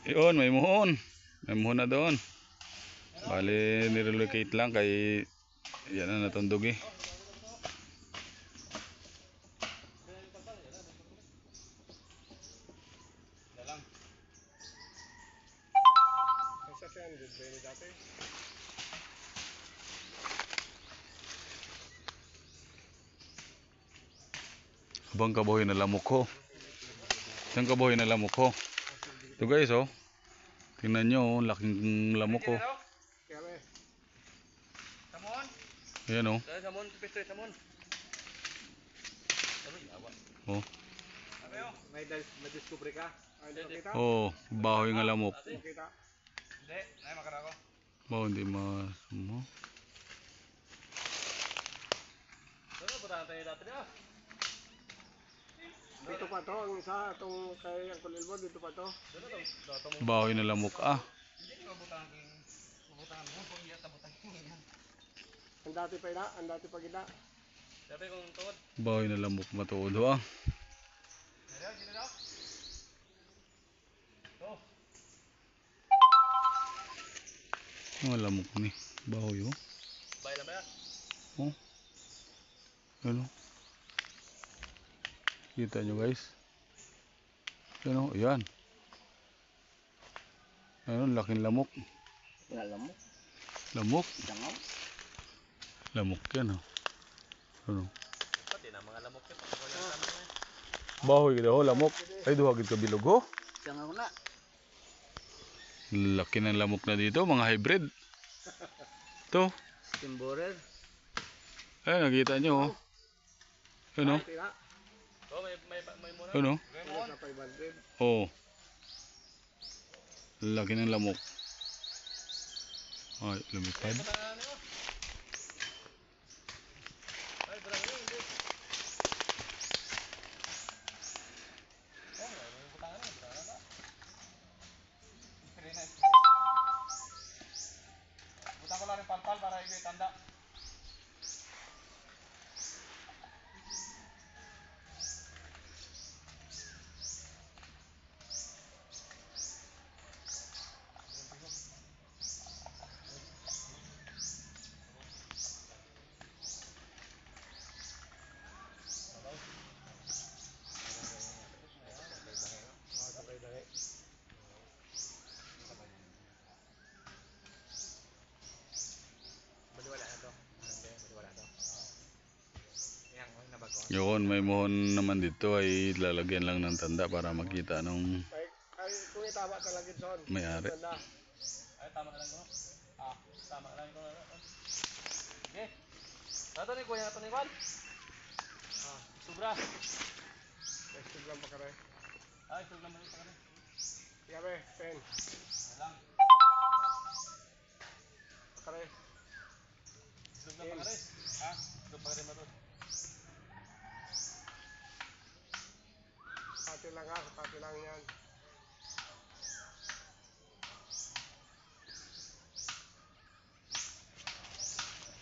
Yun, may muhon. May muhon na doon. Bali, nirelocate lang kay yan na natundog eh. Abang kabuhay na lamok ko. Isang kabuhay na lamok ko. Ito guys oh. Tingnan nyo oh, laking lamok ko. Ayan oh. Oh. May discovery ka? Oh, bahoy nga lamok. Hindi, ay makara ko. Baho hindi masumo. Dito pa to, ang isa, itong kay Uncle Elmo, dito pa to. Bahoy na lamok ah. Ang dati pa ina, ang dati pa gina. Bahoy na lamok matuodo ah. Mga lamok ni. Bahoy oh. Oh. Ano? Kita nyo guys. Ano? Ayan. Ayun, laking lamok. Wala lamok. Lamok. Dangaw. Lamok yan oh. Ano? Pati na mga lamok yan. Bahoy gid oh, lamok. Ay duha gid ka bilog oh. Dangaw na. Laki ng lamok na dito, mga hybrid. Ito. Timborer. Ay, nakita nyo oh. Ano? Oh, may muna. Ano? Sa 500. Oh. Laki ng lamok. Ay, lumipad. Buta ko lang yung palpal para ikay tanda. Yun, may mohon naman dito ay lalagyan lang ng tanda para makita nung Ay, kung itama talaga son. may-ari. Ay, tama lang ko. Ah, tama lang ko. Okay. Tato ni kuya nato ni Juan. Ah, sobra. Sobra pa kare. Ay, sobra man pa kare. Yabe, pen. Lang. Kare. Sobra pa kare. Ah, sobra pa kare mato. Pati lang yan.